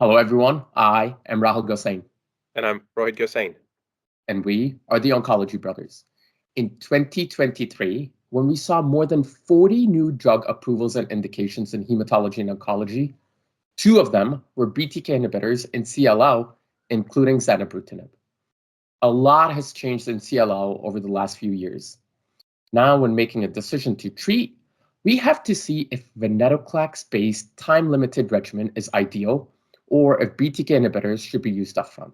Hello, everyone. I am Rahul Gosain, And I'm Rohit Gosain. and we are the Oncology Brothers. In 2023, when we saw more than 40 new drug approvals and indications in hematology and oncology, two of them were BTK inhibitors in CLL, including Zanubrutinib. A lot has changed in CLL over the last few years. Now, when making a decision to treat, we have to see if venetoclax-based time-limited regimen is ideal or if BTK inhibitors should be used upfront.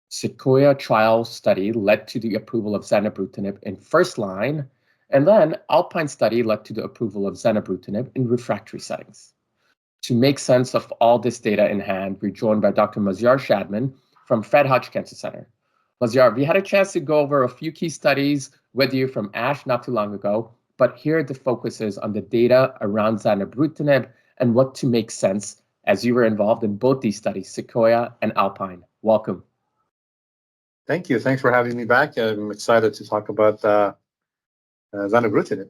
Sequoia trial study led to the approval of Zanubrutinib in first line, and then Alpine study led to the approval of Zanubrutinib in refractory settings. To make sense of all this data in hand, we're joined by Dr. Mazyar Shadman from Fred Hutch Cancer Center. Mazyar, we had a chance to go over a few key studies with you from ASH not too long ago, but here the focus is on the data around Zanubrutinib and what to make sense as you were involved in both these studies, Sequoia and Alpine. Welcome. Thank you. Thanks for having me back. I'm excited to talk about zanubrutinib.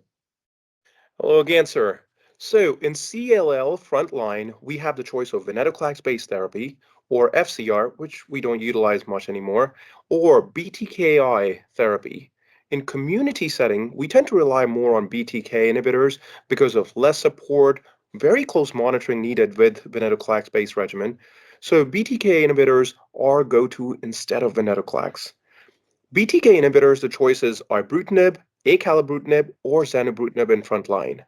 Hello again, sir. So in CLL frontline, we have the choice of venetoclax-based therapy, or FCR, which we don't utilize much anymore, or BTKI therapy. In community setting, we tend to rely more on BTK inhibitors because of less support, very close monitoring needed with venetoclax-based regimen. So BTK inhibitors are go-to instead of venetoclax. BTK inhibitors, the choices are Ibrutinib, Acalabrutinib, or Zanubrutinib in frontline.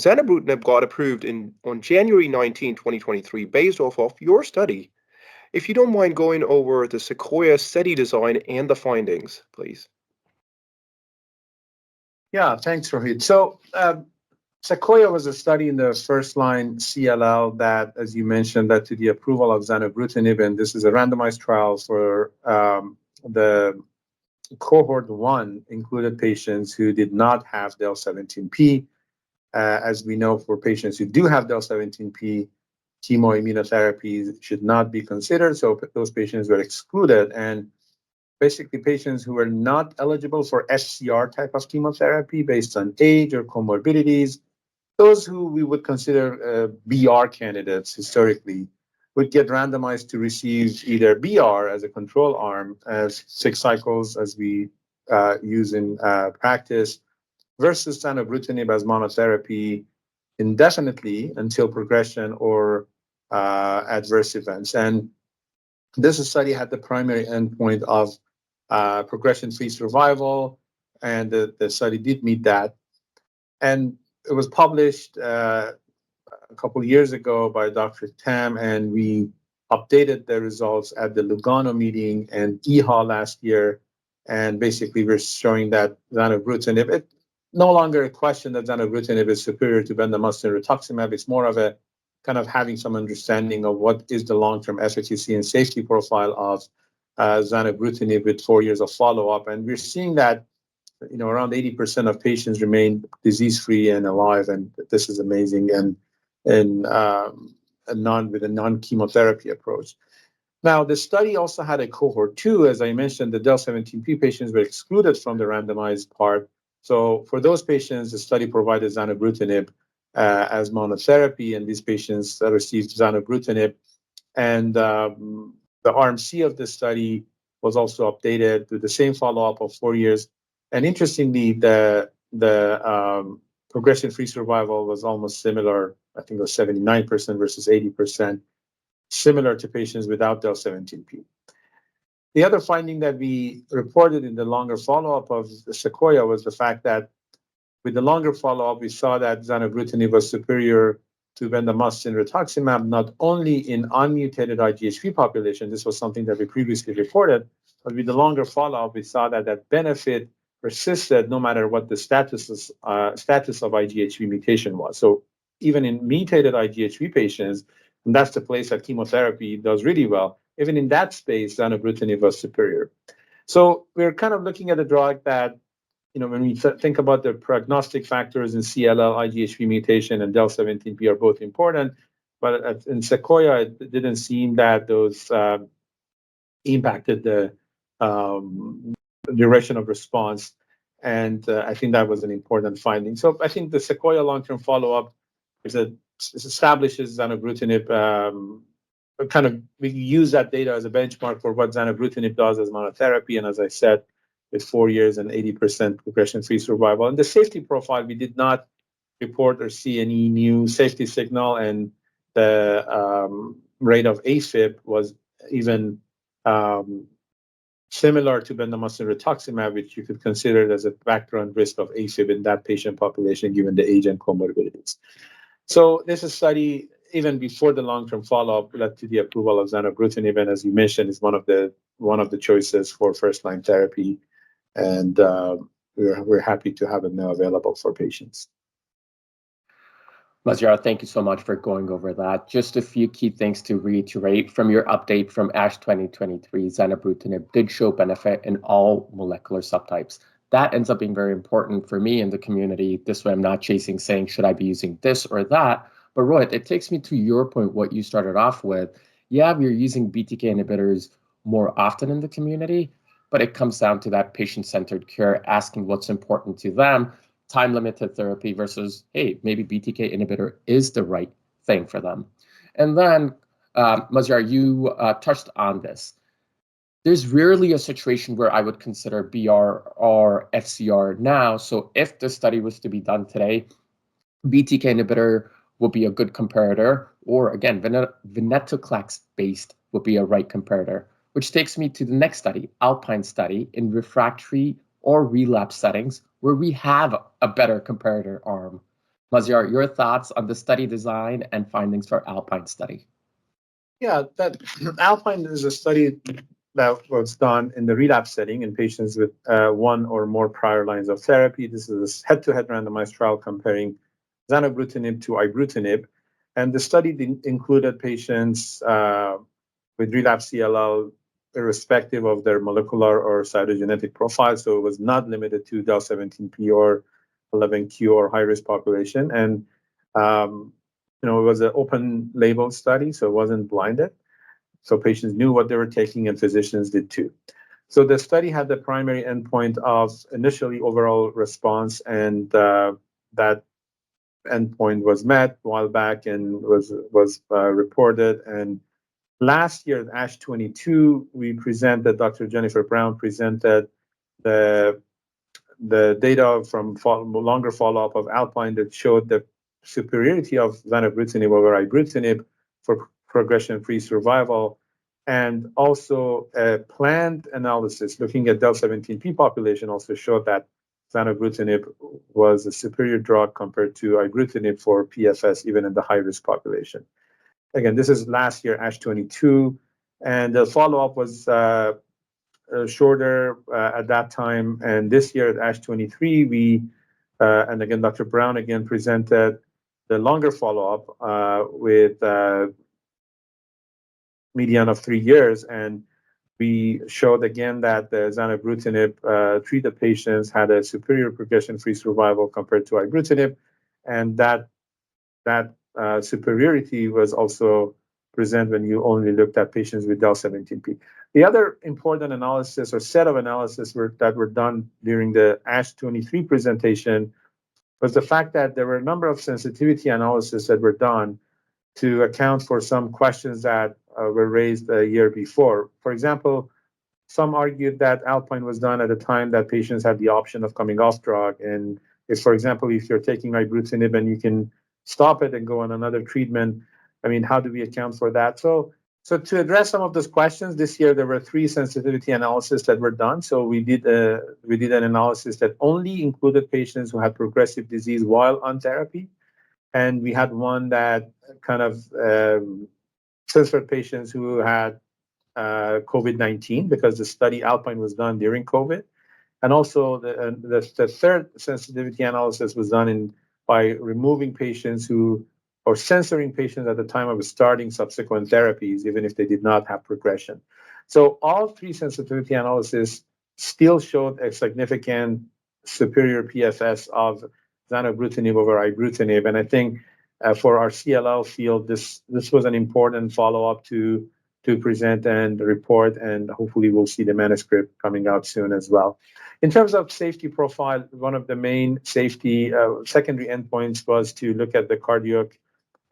Zanubrutinib got approved on January 19, 2023, based off of your study. If you don't mind going over the Sequoia study design and the findings, please. Yeah, thanks, Rohit. So Sequoia was a study in the first-line CLL that, as you mentioned, led to the approval of zanubrutinib, and this is a randomized trial for the cohort 1 included patients who did not have del-17p. As we know, for patients who do have del-17p, chemoimmunotherapy should not be considered, so those patients were excluded. And basically, patients who were not eligible for SCR type of chemotherapy based on age or comorbidities, those who we would consider BR candidates historically, would get randomized to receive either BR as a control arm, as 6 cycles as we use in practice, versus zanubrutinib as monotherapy indefinitely until progression or adverse events. And this study had the primary endpoint of progression-free survival, and the study did meet that. And it was published a couple of years ago by Dr. Tam, and we updated the results at the Lugano meeting and EHA last year. And basically, we're showing that zanubrutinib, it's no longer a question that zanubrutinib is superior to bendamustine rituximab. It's more of a kind of having some understanding of what is the long-term efficacy and safety profile of zanubrutinib with 4 years of follow-up. And we're seeing that around 80% of patients remain disease-free and alive, and this is amazing, and with a non-chemotherapy approach. Now, the study also had a cohort 2. As I mentioned, the del-17p patients were excluded from the randomized part. So for those patients, the study provided zanubrutinib as monotherapy, and these patients received zanubrutinib. And the arm C of the study was also updated with the same follow-up of 4 years. And interestingly, the progression-free survival was almost similar. I think it was 79% versus 80%, similar to patients without del-17p. The other finding that we reported in the longer follow-up of the Sequoia was the fact that with the longer follow-up, we saw that zanubrutinib was superior to bendamustine rituximab, not only in unmutated IGHV population, this was something that we previously reported, but with the longer follow-up, we saw that that benefit persisted no matter what the status of IGHV mutation was. So even in mutated IGHV patients, and that's the place that chemotherapy does really well, even in that space, zanubrutinib was superior. So we're kind of looking at a drug that, when we think about the prognostic factors in CLL, IGHV mutation, and del-17p are both important, but in Sequoia, it didn't seem that those impacted the duration of response, and I think that was an important finding. So I think the Sequoia long-term follow-up establishes zanubrutinib we use that data as a benchmark for what zanubrutinib does as monotherapy. And as I said, with 4 years and 80% progression-free survival. And the safety profile, we did not report or see any new safety signal, and the rate of AFib was even similar to bendamustine rituximab, which you could consider as a background risk of AFib in that patient population, given the age and comorbidities. So this is study, even before the long-term follow-up, led to the approval of zanubrutinib, and as you mentioned, is one of the choices for first-line therapy, and we're happy to have it now available for patients. Mazyar, thank you so much for going over that. Just a few key things to reiterate from your update from ASH 2023. Zanubrutinib did show benefit in all molecular subtypes. That ends up being very important for me in the community. This way I'm not chasing saying, should I be using this or that? But Rohit, it takes me to your point, what you started off with. Yeah, we're using BTK inhibitors more often in the community, but it comes down to that patient-centered care, asking what's important to them, time-limited therapy versus, hey, maybe BTK inhibitor is the right thing for them. And then, Mazyar, you touched on this. There's rarely a situation where I would consider BR or FCR now. So if the study was to be done today, BTK inhibitor would be a good comparator, or again, venetoclax-based would be a right comparator, which takes me to the next study, Alpine study, in refractory or relapse settings, where we have a better comparator arm. Mazyar, your thoughts on the study design and findings for Alpine study? Yeah, that Alpine is a study that was done in the relapse setting in patients with one or more prior lines of therapy. This is a head-to-head randomized trial comparing zanubrutinib to ibrutinib. And the study included patients with relapsed CLL, irrespective of their molecular or cytogenetic profile. So it was not limited to del17P or 11q or high-risk population. And, it was an open label study, so it wasn't blinded. So patients knew what they were taking, and physicians did too. So the study had the primary endpoint of initially overall response, and that endpoint was met a while back and was reported. And last year at ASH 22, Dr. Jennifer Brown presented the data from longer follow-up of Alpine that showed the superiority of zanubrutinib over ibrutinib for progression-free survival, and also a planned analysis looking at del17P population also showed that zanubrutinib was a superior drug compared to ibrutinib for PFS, even in the high-risk population. Again, this is last year, ASH 22, and the follow-up was shorter at that time. And this year at ASH 23, and again, Dr. Brown again presented the longer follow-up with median of 3 years. And we showed again that the zanubrutinib treated patients had a superior progression-free survival compared to ibrutinib, and that superiority was also present when you only looked at patients with del17P. The other important analysis or set of analysis that were done during the ASH 23 presentation was the fact that there were a number of sensitivity analyses that were done to account for some questions that were raised a year before. For example, some argued that Alpine was done at a time that patients had the option of coming off drug. And if, for example, if you're taking ibrutinib and you can stop it and go on another treatment, I mean, how do we account for that? So to address some of those questions, this year there were 3 sensitivity analyses that were done. So we did an analysis that only included patients who had progressive disease while on therapy, and we had one that kind of censored patients who had COVID-19, because the study Alpine was done during COVID. And also the third sensitivity analysis was done by removing patients or censoring patients at the time of starting subsequent therapies, even if they did not have progression. So all 3 sensitivity analyses still showed a significant superior PFS of zanubrutinib over ibrutinib. And I think for our CLL field, this was an important follow-up to present and report, and hopefully we'll see the manuscript coming out soon as well. In terms of safety profile, one of the main safety secondary endpoints was to look at the cardiac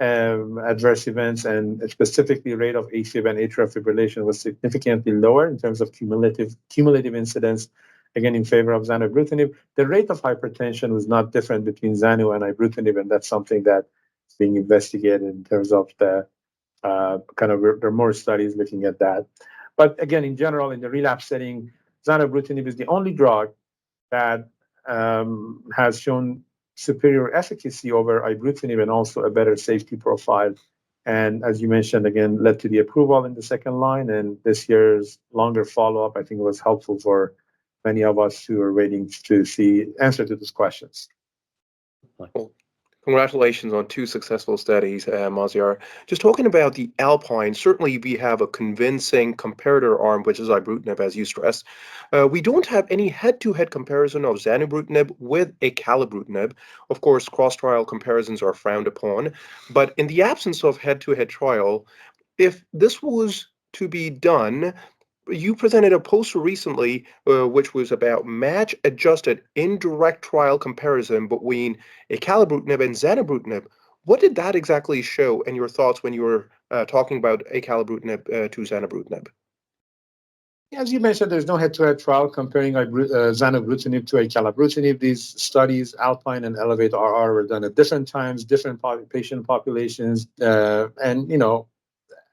adverse events, and specifically rate of AFib and atrial fibrillation was significantly lower in terms of cumulative incidence, again, in favor of zanubrutinib. The rate of hypertension was not different between Zanu and Ibrutinib, and that's something that's being investigated in terms of the there are more studies looking at that. But again, in general, in the relapse setting, zanubrutinib is the only drug that has shown superior efficacy over Ibrutinib and also a better safety profile. And as you mentioned, again, led to the approval in the second line. And this year's longer follow-up, I think, was helpful for many of us who are waiting to see answer to these questions. Well, congratulations on 2 successful studies, Mazyar. Just talking about the Alpine, certainly we have a convincing comparator arm, which is Ibrutinib, as you stressed. We don't have any head-to-head comparison of Zanubrutinib with Acalabrutinib. Of course, cross-trial comparisons are frowned upon. But in the absence of head-to-head trial, if this was to be done, you presented a poster recently, which was about match-adjusted indirect trial comparison between Acalabrutinib and Zanubrutinib. What did that exactly show, and your thoughts when you were talking about Acalabrutinib to Zanubrutinib? As you mentioned, there's no head-to-head trial comparing zanubrutinib to Acalabrutinib. These studies, Alpine and Elevate RR, were done at different times, different patient populations, and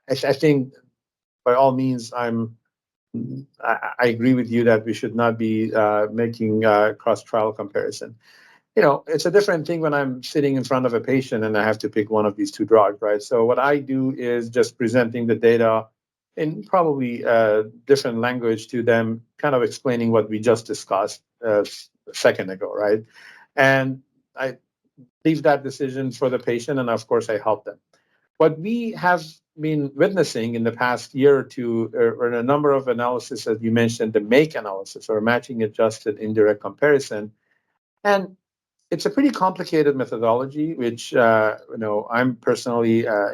I think by all means, I agree with you that we should not be making cross-trial comparison. It's a different thing when I'm sitting in front of a patient and I have to pick one of these 2 drugs, right? So what I do is just presenting the data in probably different language to them, kind of explaining what we just discussed a second ago, right? And I leave that decision for the patient, and of course, I help them. What we have been witnessing in the past year or 2 are a number of analyses, as you mentioned, the MAKE analysis, or matching adjusted indirect comparison. And it's a pretty complicated methodology, which I'm personally I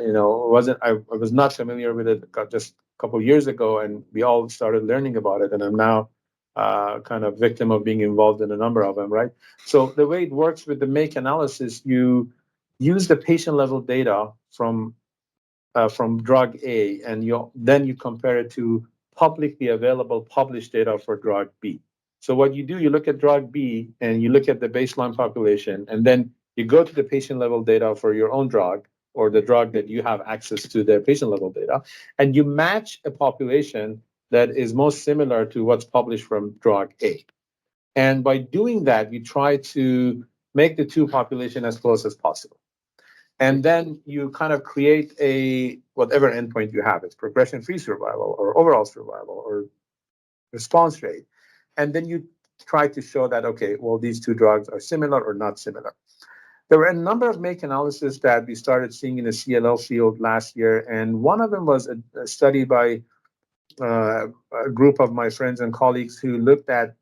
was not familiar with it just a couple of years ago, and we all started learning about it, and I'm now kind of victim of being involved in a number of them, right? So the way it works with the MAKE analysis, you use the patient level data from drug A, and then you compare it to publicly available published data for drug B. So what you do, you look at drug B and you look at the baseline population, and then you go to the patient level data for your own drug or the drug that you have access to the patient level data, and you match a population that is most similar to what's published from drug A. And by doing that, you try to make the 2 populations as close as possible. And then you kind of create whatever endpoint you have. It's progression-free survival or overall survival or response rate. And then you try to show that, okay, well, these 2 drugs are similar or not similar. There were a number of MAKE analyses that we started seeing in the CLL field last year. And one of them was a study by a group of my friends and colleagues who looked at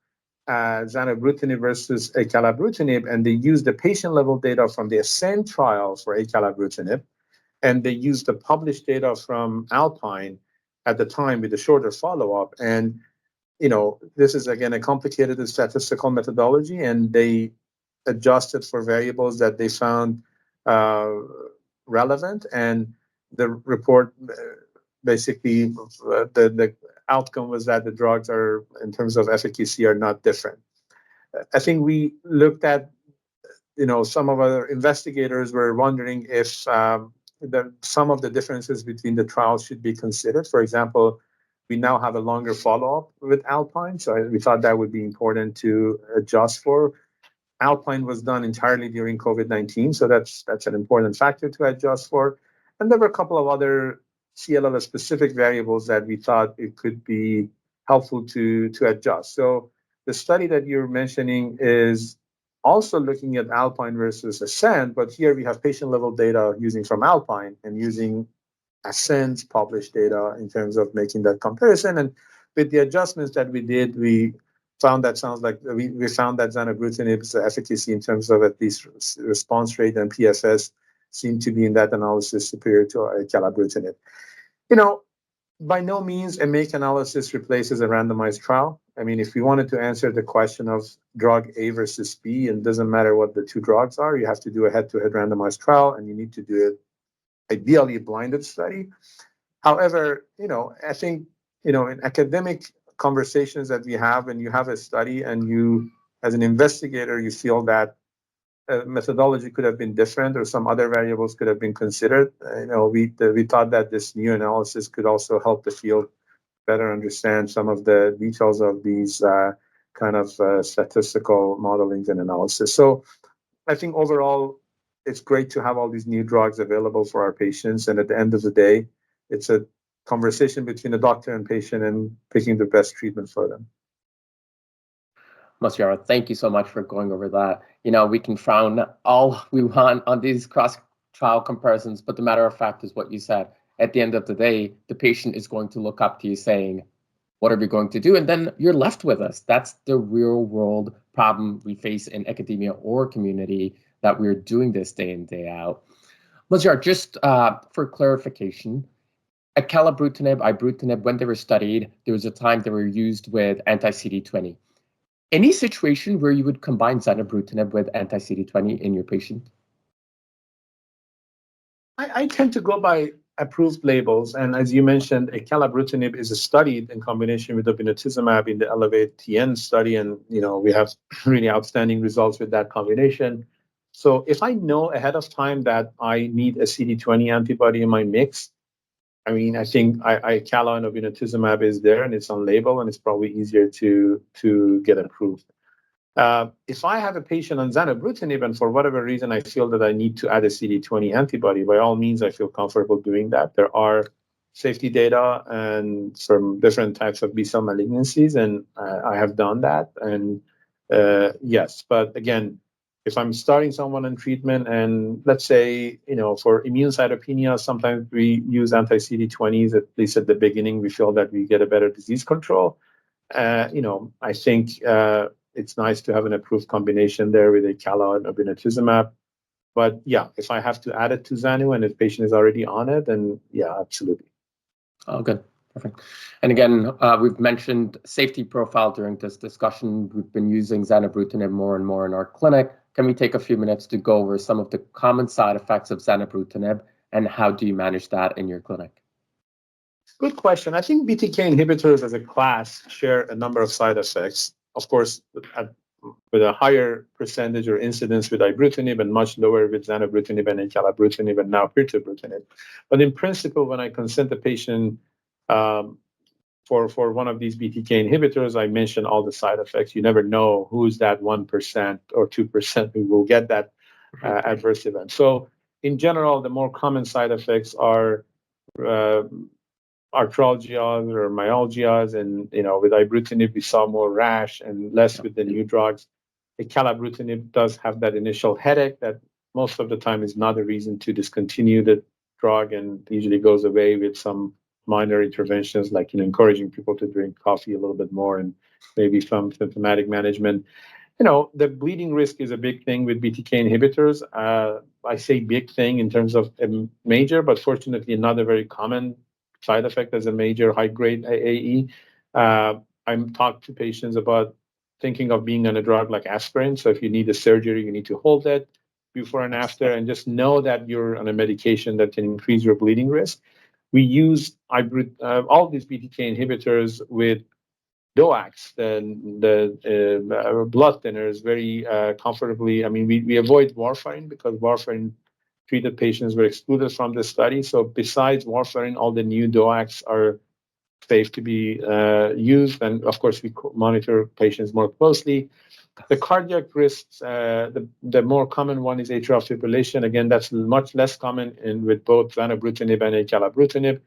zanubrutinib versus Acalabrutinib, and they used the patient-level data from the ASCEND trial for Acalabrutinib, and they used the published data from Alpine at the time with a shorter follow-up. And this is again a complicated statistical methodology, and they adjusted for variables that they found relevant, and the report basically the outcome was that the drugs are, in terms of efficacy, are not different. I think we looked at, some of our investigators were wondering if some of the differences between the trials should be considered. For example, we now have a longer follow-up with Alpine, so we thought that would be important to adjust for. Alpine was done entirely during COVID-19, so that's an important factor to adjust for. And there were a couple of other CLL-specific variables that we thought it could be helpful to adjust. So the study that you're mentioning is also looking at Alpine versus Ascend, but here we have patient-level data using from Alpine and using Ascend's published data in terms of making that comparison. And with the adjustments that we did, we found that we found that zanubrutinib's efficacy in terms of at least response rate and PFS seemed to be in that analysis superior to Acalabrutinib. By no means a MAKE analysis replaces a randomized trial. I mean, if we wanted to answer the question of drug A versus B, and it doesn't matter what the 2 drugs are, you have to do a head-to-head randomized trial, and you need to do it ideally a blinded study. However, I think, in academic conversations that we have, when you have a study and you, as an investigator, you feel that methodology could have been different or some other variables could have been considered, we thought that this new analysis could also help the field better understand some of the details of these kind of statistical modelings and analysis. So I think overall, it's great to have all these new drugs available for our patients. And at the end of the day, it's a conversation between the doctor and patient and picking the best treatment for them. Mazyar, thank you so much for going over that. We can frown all we want on these cross-trial comparisons, but the matter of fact is what you said. At the end of the day, the patient is going to look up to you saying, what are we going to do? And then you're left with us. That's the real world problem we face in academia or community, that we're doing this day in, day out. Mazyar, just for clarification, Acalabrutinib, Ibrutinib, when they were studied, there was a time they were used with anti-CD20. Any situation where you would combine Zanubrutinib with anti-CD20 in your patient? I tend to go by approved labels. And as you mentioned, Acalabrutinib is studied in combination with obinutuzumab in the Elevate-TN study. And, we have really outstanding results with that combination. So if I know ahead of time that I need a CD20 antibody in my mix, I think Acala and obinutuzumab is there and it's on label and it's probably easier to get approved. If I have a patient on Zanubrutinib and for whatever reason I feel that I need to add a CD20 antibody, by all means, I feel comfortable doing that. There are safety data and some different types of B-cell malignancies, and I have done that. And yes, but again, if I'm starting someone on treatment and let's say, for immune cytopenia, sometimes we use anti-CD20s, at least at the beginning, we feel that we get a better disease control. I think it's nice to have an approved combination there with Acala and obinutuzumab. But yeah, if I have to add it to Zanu and the patient is already on it, then yeah, absolutely. Oh, good. Perfect. And again, we've mentioned safety profile during this discussion. We've been using Zanubrutinib more and more in our clinic. Can we take a few minutes to go over some of the common side effects of Zanubrutinib and how do you manage that in your clinic? Good question. I think BTK inhibitors as a class share a number of side effects. Of course, with a higher percentage or incidence with Ibrutinib and much lower with Zanubrutinib and Acalabrutinib and now Pirtobrutinib. But in principle, when I consent a patient for one of these BTK inhibitors, I mention all the side effects. You never know who's that 1% or 2% who will get that adverse event. So in general, the more common side effects are arthralgias or myalgias, and with Ibrutinib we saw more rash and less with the new drugs. Acalabrutinib does have that initial headache that most of the time is not a reason to discontinue the drug and usually goes away with some minor interventions like encouraging people to drink coffee a little bit more and maybe some symptomatic management. The bleeding risk is a big thing with BTK inhibitors. I say big thing in terms of a major, but fortunately another very common side effect as a major high-grade AE. I'm talking to patients about thinking of being on a drug like aspirin. So if you need a surgery, you need to hold it before and after, and just know that you're on a medication that can increase your bleeding risk. We use all these BTK inhibitors with DOACs, the blood thinners, very comfortably. We avoid warfarin because warfarin-treated patients were excluded from the study. So besides warfarin, all the new DOACs are safe to be used. And of course, we monitor patients more closely. The cardiac risks, the more common one is atrial fibrillation. Again, that's much less common with both Zanubrutinib and Acalabrutinib.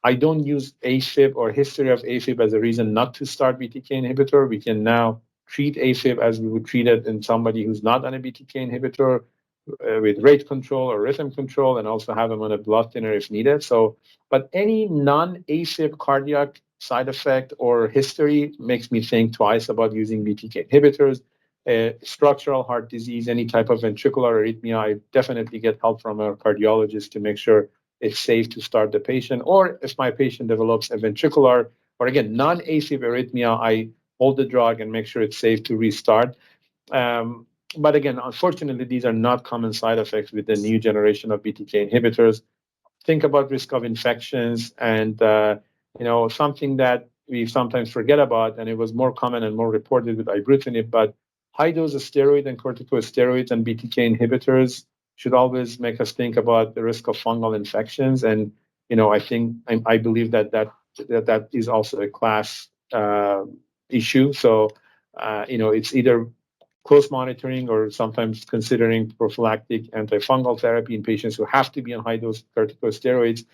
I don't use AFib or history of AFib as a reason not to start BTK inhibitor. We can now treat AFib as we would treat it in somebody who's not on a BTK inhibitor with rate control or rhythm control, and also have them on a blood thinner if needed. So, but any non-AFib cardiac side effect or history makes me think twice about using BTK inhibitors. Structural heart disease, any type of ventricular arrhythmia, I definitely get help from a cardiologist to make sure it's safe to start the patient. Or if my patient develops a ventricular or again non-AFib arrhythmia, I hold the drug and make sure it's safe to restart. But again, unfortunately, these are not common side effects with the new generation of BTK inhibitors. think about risk of infections and something that we sometimes forget about, and it was more common and more reported with Ibrutinib, but high dose of steroid and corticosteroids and BTK inhibitors should always make us think about the risk of fungal infections. And I believe that is also a class issue. So it's either close monitoring or sometimes considering prophylactic antifungal therapy in patients who have to be on high dose corticosteroids.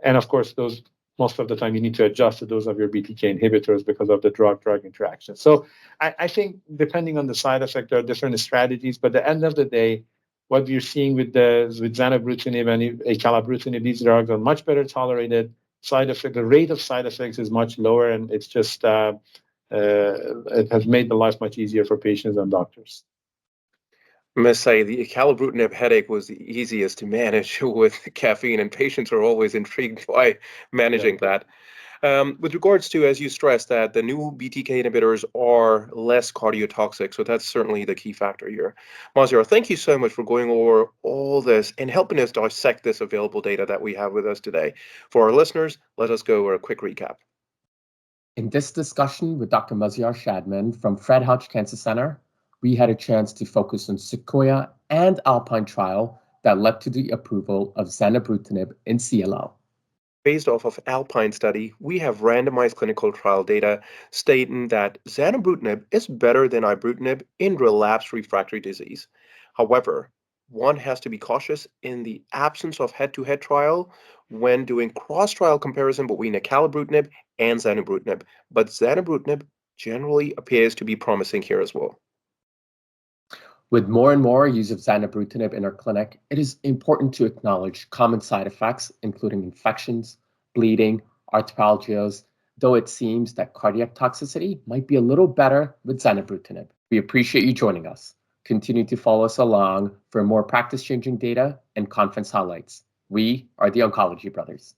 And of course, those most of the time you need to adjust the dose of your BTK inhibitors because of the drug-drug interaction. So I think depending on the side effect, there are different strategies. But at the end of the day, what we're seeing with Zanubrutinib and Acalabrutinib, these drugs are much better tolerated. The rate of side effects is much lower, and it's just it has made the life much easier for patients and doctors. I must say, the Acalabrutinib headache was the easiest to manage with caffeine, and patients are always intrigued by managing that. With regards to, as you stressed, that the new BTK inhibitors are less cardiotoxic, so that's certainly the key factor here. Mazyar, thank you so much for going over all this and helping us dissect this available data that we have with us today. For our listeners, let us go over a quick recap. In this discussion with Dr. Mazyar Shadman from Fred Hutch Cancer Center, we had a chance to focus on Sequoia and Alpine trial that led to the approval of Zanubrutinib in CLL. Based off of Alpine study, we have randomized clinical trial data stating that Zanubrutinib is better than Ibrutinib in relapsed refractory disease. However, one has to be cautious in the absence of head-to-head trial when doing cross-trial comparison between Acalabrutinib and Zanubrutinib. But Zanubrutinib generally appears to be promising here as well. With more and more use of Zanubrutinib in our clinic, it is important to acknowledge common side effects, including infections, bleeding, arthralgias, though it seems that cardiac toxicity might be a little better with Zanubrutinib. We appreciate you joining us. Continue to follow us along for more practice-changing data and conference highlights. We are the Oncology Brothers.